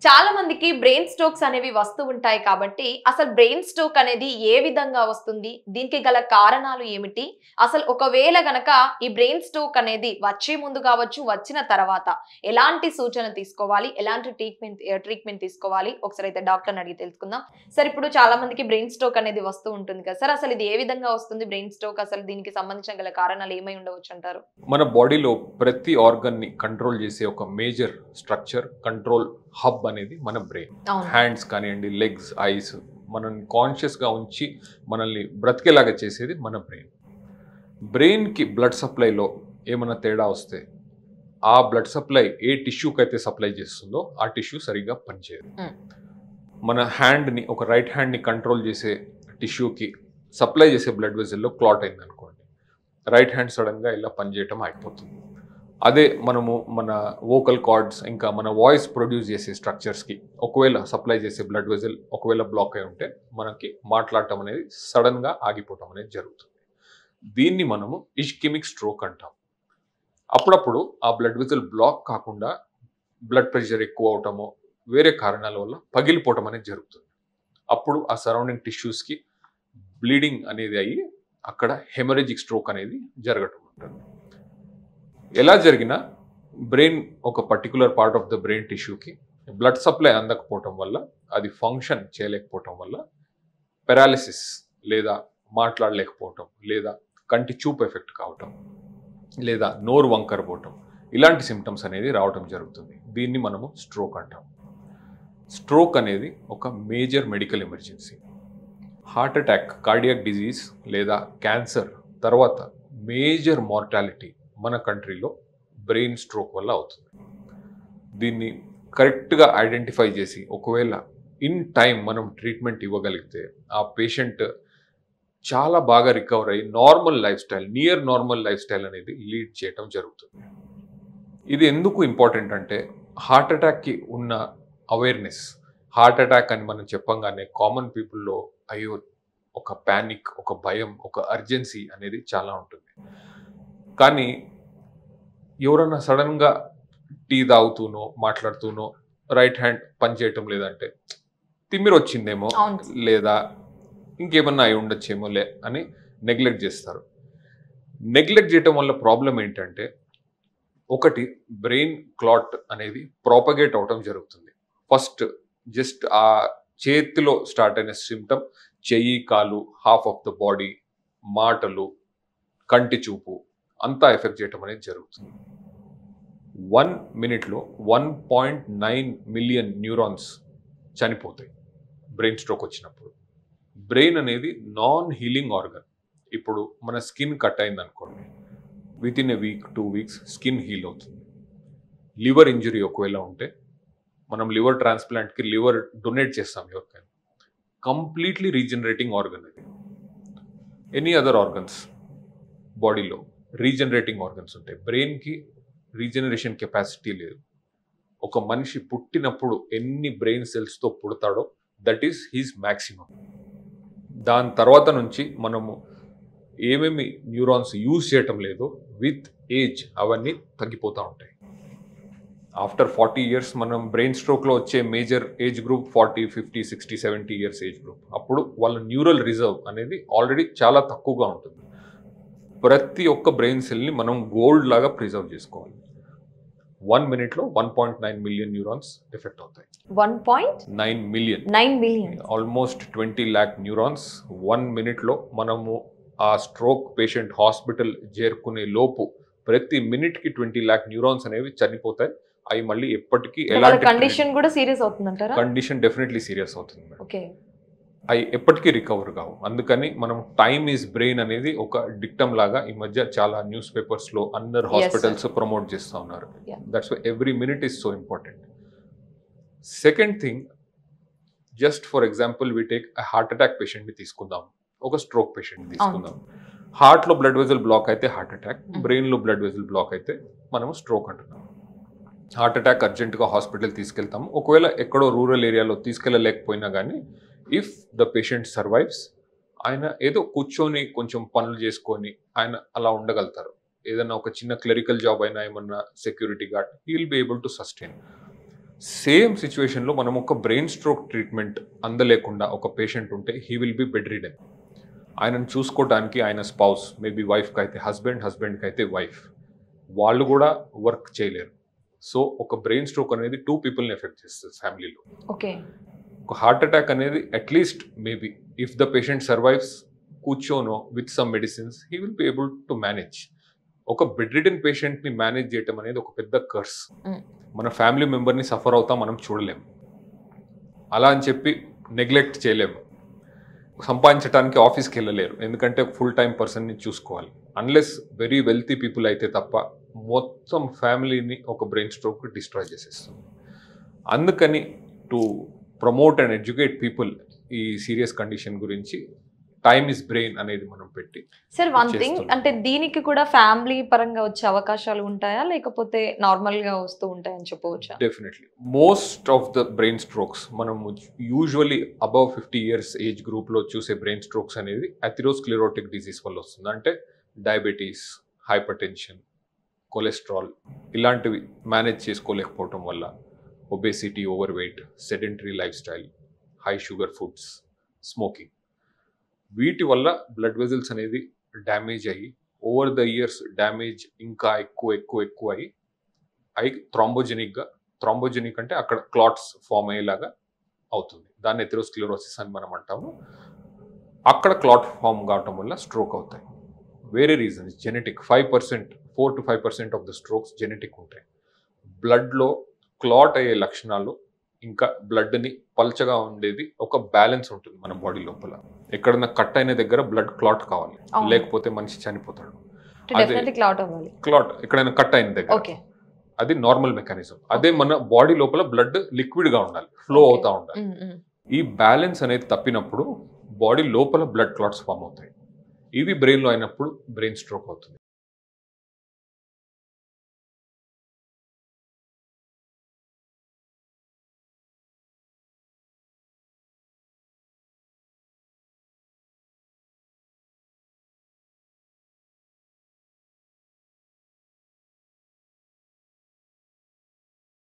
చాలా మందికి brain strokes అనేవి వస్తూ ఉంటాయి కాబట్టి అసలు బ్రెయిన్ స్ట్రోక్ అనేది ఏ విధంగా వస్తుంది? దీనికి గల కారణాలు ఏమిటి? అసలు ఒకవేళ గనక ఈ బ్రెయిన్ స్ట్రోక్ అనేది వచ్చే ముందు కావచ్చు, వచ్చిన తర్వాత ఎలాంటి సూచన తీసుకోవాలి? ఎలాంటి ట్రీట్మెంట్ తీసుకోవాలి? ఒకసారి అయితే డాక్టర్‌ని అడిగి తెలుసుకుందాం. సార్, ఇప్పుడు చాలా మందికి బ్రెయిన్ స్ట్రోక్ అనేది వస్తూ ఉంటుంది కదా సార్! అసలు ఇది ఏ విధంగా వస్తుంది బ్రెయిన్ స్ట్రోక్? అసలు దీనికి సంబంధించిన గల కారణాలు ఏమై ఉండవచ్చు అంటారు? మన బాడీలో ప్రతి ఆర్గన్ ని కంట్రోల్ చేసే ఒక మేజర్ స్ట్రక్చర్, కంట్రోల్ హబ్ అనేది మన బ్రెయిన్. హ్యాండ్స్ కానివ్వండి, లెగ్స్, ఐస్, మనల్ని కాన్షియస్ గా ఉంచి మనల్ని బ్రతికేలాగా చేసేది మన బ్రెయిన్. బ్రెయిన్ కి బ్లడ్ సప్లైలో ఏమైనా తేడా వస్తే ఆ బ్లడ్ సప్లై ఏ టిష్యూకి అయితే సప్లై చేస్తుందో ఆ టిష్యూ సరిగ్గా పనిచేయదు. మన హ్యాండ్ని, ఒక రైట్ హ్యాండ్ని కంట్రోల్ చేసే టిష్యూకి సప్లై చేసే బ్లడ్ వెజల్లో క్లాట్ అయింది అనుకోండి, రైట్ హ్యాండ్ సడన్గా ఇలా పనిచేయటం అయిపోతుంది. అదే మనము మన వోకల్ కార్డ్స్, ఇంకా మన వాయిస్ ప్రొడ్యూస్ చేసే స్ట్రక్చర్స్కి ఒకవేళ సప్లై చేసే బ్లడ్ వెజల్ ఒకవేళ బ్లాక్ అయి ఉంటే మనకి మాట్లాడటం అనేది సడన్గా ఆగిపోవటం అనేది జరుగుతుంది. దీన్ని మనము ఇష్కెమిక్ స్ట్రోక్ అంటాం. అప్పుడప్పుడు ఆ బ్లడ్ వెజల్ బ్లాక్ కాకుండా బ్లడ్ ప్రెషర్ ఎక్కువ అవటమో వేరే కారణాల వల్ల పగిలిపోవటం అనేది జరుగుతుంది. అప్పుడు ఆ సరౌండింగ్ టిష్యూస్కి బ్లీడింగ్ అనేది అయ్యి అక్కడ హెమరేజిక్ స్ట్రోక్ అనేది జరగటం ఉంటుంది. ఎలా జరిగినా బ్రెయిన్ ఒక particular part of the brain టిష్యూకి బ్లడ్ సప్లై అందకపోవటం వల్ల, అది ఫంక్షన్ చేయలేకపోవటం వల్ల పెరాలిసిస్, లేదా మాట్లాడలేకపోవటం, లేదా కంటి చూపు ఎఫెక్ట్ కావటం, లేదా నోరు వంకర పోవటం, ఇలాంటి సిమ్టమ్స్ అనేది రావటం జరుగుతుంది. దీన్ని మనము స్ట్రోక్ అంటాం. స్ట్రోక్ అనేది ఒక major medical emergency. Heart attack, cardiac disease లేదా క్యాన్సర్ తర్వాత మేజర్ మార్టాలిటీ మన కంట్రీలో బ్రెయిన్ స్ట్రోక్ వల్ల అవుతుంది. దీన్ని కరెక్ట్గా ఐడెంటిఫై చేసి ఒకవేళ ఇన్ టైం మనం ట్రీట్మెంట్ ఇవ్వగలిగితే ఆ పేషెంట్ చాలా బాగా రికవర్ అయ్యి normal life style, near normal life style అనేది లీడ్ చేయడం జరుగుతుంది. ఇది ఎందుకు ఇంపార్టెంట్ అంటే, హార్ట్ అటాక్కి ఉన్న అవేర్నెస్, హార్ట్ అటాక్ అని మనం చెప్పంగానే కామన్ పీపుల్లో అయ్యో ఒక ప్యానిక్, ఒక భయం, ఒక అర్జెన్సీ అనేది చాలా ఉంటుంది. కానీ ఎవరన్నా సడన్గా టీ తాగుతూనో మాట్లాడుతూనో రైట్ హ్యాండ్ పనిచేయటం లేదంటే తిమ్మిరి వచ్చిందేమో లేదా ఇంకేమన్నా అయి ఉండొచ్చేమో అని నెగ్లెక్ట్ చేస్తారు. నెగ్లెక్ట్ చేయటం వల్ల ప్రాబ్లం ఏంటంటే, ఒకటి బ్రెయిన్ క్లాట్ అనేది ప్రాపగేట్ అవటం జరుగుతుంది. ఫస్ట్ జస్ట్ ఆ చేతిలో స్టార్ట్ అయిన సిమ్టమ్ చెయ్యి, కాలు, హాఫ్ ఆఫ్ ద బాడీ, మాటలు, కంటి చూపు అంతా ఎఫెక్ట్ చేయటం అనేది జరుగుతుంది. 1 మినిట్లో 1.9 మిలియన్ న్యూరాన్స్ చనిపోతాయి బ్రెయిన్ స్ట్రోక్ వచ్చినప్పుడు. బ్రెయిన్ అనేది నాన్ హీలింగ్ ఆర్గన్. ఇప్పుడు మన స్కిన్ కట్ అయింది అనుకోండి, within a week, 2 weeks skin heal అవుతుంది. లివర్ ఇంజరీ ఒకవేళ ఉంటే మనం లివర్ ట్రాన్స్ప్లాంట్కి లివర్ డొనేట్ చేస్తాం ఎవరికైనా, కంప్లీట్లీ రీజనరేటింగ్ ఆర్గన్ అది. ఎనీ అదర్ ఆర్గన్స్ బాడీలో రీజనరేటింగ్ ఆర్గన్స్ ఉంటాయి. బ్రెయిన్కి రీజనరేషన్ కెపాసిటీ లేదు. ఒక మనిషి పుట్టినప్పుడు ఎన్ని బ్రెయిన్ సెల్స్తో పుడతాడో దట్ ఈస్ హిజ్ మ్యాక్సిమం. దాని తర్వాత నుంచి మనము ఏమేమి న్యూరాన్స్ యూజ్ చేయటం లేదో విత్ ఏజ్ అవన్నీ తగ్గిపోతూ ఉంటాయి. ఆఫ్టర్ 40 ఇయర్స్ మనం బ్రెయిన్ స్ట్రోక్లో వచ్చే major age group 40, 50, 60, 70 years age group. అప్పుడు వాళ్ళ న్యూరల్ రిజర్వ్ అనేది ఆల్రెడీ చాలా తక్కువగా ఉంటుంది. ప్రతి ఒక్క బ్రెయిన్ సెల్ని మనం గోల్డ్ లాగా ప్రిజర్వ్ చేసుకోవాలి. 1 మినిట్లో 1.9 మిలియన్ న్యూరాన్స్ ఎఫెక్ట్ అవుతాయి. 1.9 మిలియన్, ఆల్మోస్ట్ 20 lakh న్యూరాన్స్ 1 మినిట్లో. మనము ఆ స్ట్రోక్ పేషెంట్ హాస్పిటల్ చేరుకునే లోపు ప్రతి మినిట్కి 20 lakh న్యూరాన్స్ అనేవి చనిపోతాయి. అవి మళ్ళీ ఎప్పటికీ ఎలాంటి కండిషన్ కూడా సీరియస్ అవుతుందంటారా? కండిషన్ డెఫినెట్లీ సీరియస్ అవుతుంది మేడం. ఓకే, అవి ఎప్పటికీ రికవర్ కావు. అందుకని మనం టైమ్ ఈజ్ బ్రెయిన్ అనేది ఒక డిక్టమ్ లాగా ఈ మధ్య చాలా న్యూస్ పేపర్స్లో అందరు హాస్పిటల్స్ ప్రమోట్ చేస్తూ ఉన్నారు. That's why every minute is so important. Second thing, just for example we take heart attack పేషెంట్ని తీసుకుందాం, ఒక స్ట్రోక్ పేషెంట్ని తీసుకుందాం. హార్ట్లో బ్లడ్ వెజల్ బ్లాక్ అయితే హార్ట్ అటాక్, బ్రెయిన్లో బ్లడ్ వెజల్ బ్లాక్ అయితే మనము స్ట్రోక్ అంటున్నాం. హార్ట్ అటాక్ అర్జెంటుగా హాస్పిటల్ తీసుకెళ్తాము. ఒకవేళ ఎక్కడో రూరల్ ఏరియాలో తీసుకెళ్ళలేకపోయినా కానీ ఇఫ్ ద పేషెంట్ సర్వైవ్స్, ఆయన ఏదో కూర్చొని కొంచెం పనులు చేసుకొని ఆయన అలా ఉండగలుగుతారు. ఏదైనా ఒక చిన్న క్లరికల్ జాబ్ అయినా, ఏమన్నా security guard, he will be able to sustain. Same సిచ్యువేషన్లో మనం ఒక బ్రెయిన్ స్ట్రోక్ ట్రీట్మెంట్ అందలేకుండా ఒక పేషెంట్ ఉంటే he will B bed ridden. ఆయనను చూసుకోవడానికి ఆయన స్పౌస్, మేబీ వైఫ్కి అయితే హస్బెండ్కి అయితే వైఫ్, వాళ్ళు కూడా వర్క్ చేయలేరు. సో ఒక బ్రెయిన్ స్ట్రోక్ అనేది 2 పీపుల్ని ఎఫెక్ట్ చేస్తుంది ఫ్యామిలీలో. ఓకే. ఒక హార్ట్ అటాక్ అనేది at least maybe if the patient survives కూర్చోనో with some medicines he will be able to manage. ఒక బెడ్ రిడెన్ పేషెంట్ని మేనేజ్ చేయటం అనేది ఒక పెద్ద కర్స్. మన ఫ్యామిలీ మెంబర్ని సఫర్ అవుతా మనం చూడలేము, అలా అని చెప్పి నెగ్లెక్ట్ చేయలేము. సంపాదించడానికి ఆఫీస్కి వెళ్ళలేరు, ఎందుకంటే ఫుల్ టైం పర్సన్ని చూసుకోవాలి. అన్లెస్ వెరీ వెల్తీ పీపుల్ అయితే తప్ప మొత్తం ఫ్యామిలీని ఒక బ్రెయిన్ స్ట్రోక్ డిస్ట్రాయ్ చేసేస్తుంది. అందుకని to promote and educate people ఈ సీరియస్ కండిషన్ గురించి టైమ్ ఇస్ బ్రెయిన్ అనేది మనం పెట్టి సార్ వన్ థింగ్ అంటే దీనికి కూడా ఫ్యామిలీ పరంగా వచ్చే అవకాశాలు ఉంటాయా, లేకపోతే నార్మల్ గా వస్తూ ఉంటాయని చెప్పవచ్చా? Definitely most of the brain strokes మనం యూజువల్లీ అబవ్ 50 years ఏజ్ గ్రూప్లో చూసే బ్రెయిన్ స్ట్రోక్స్ అనేది అథెరోస్క్లెరోటిక్ డిజీజ్ వల్ల వస్తుంది. అంటే డయాబెటీస్, హైపర్ టెన్షన్, కొలెస్ట్రాల్ ఇలాంటివి మేనేజ్ చేసుకోలేకపోవటం వల్ల, obesity, over weight, sedentary life style, high sugar foods, smoking, వీటి వల్ల బ్లడ్ వెజల్స్ అనేది డ్యామేజ్ అయ్యి ఓవర్ ద ఇయర్స్ డ్యామేజ్ ఇంకా ఎక్కువ అయి థ్రాంబోజెనిక్ అంటే అక్కడ క్లాట్స్ ఫామ్ అయ్యేలాగా అవుతుంది. దాన్ని ఎథెరోస్క్లెరోసిస్ అని మనం అంటాము. అక్కడ క్లాట్ ఫామ్ కావటం వల్ల స్ట్రోక్ అవుతాయి. వేరే reasons genetic 4 to 5% of the strokes genetic ఉంటాయి. బ్లడ్లో క్లాట్ అయ్యే లక్షణాలు ఇంకా బ్లడ్ని పల్చగా ఉండేది ఒక బ్యాలెన్స్ ఉంటుంది మన బాడీ లోపల. ఎక్కడన్నా కట్ అయిన దగ్గర బ్లడ్ క్లాట్ కావాలి, లేకపోతే మనిషి చనిపోతాడు. క్లాట్ ఎక్కడైనా కట్ అయిన దగ్గర అది నార్మల్ మెకానిజం. అదే మన బాడీ లోపల బ్లడ్ లిక్విడ్ గా ఉండాలి, ఫ్లో అవుతా ఉండాలి. ఈ బ్యాలెన్స్ అనేది తప్పినప్పుడు బాడీ లోపల బ్లడ్ క్లాట్స్ ఫామ్ అవుతాయి. ఇవి బ్రెయిన్లో అయినప్పుడు బ్రెయిన్ స్ట్రోక్ అవుతుంది.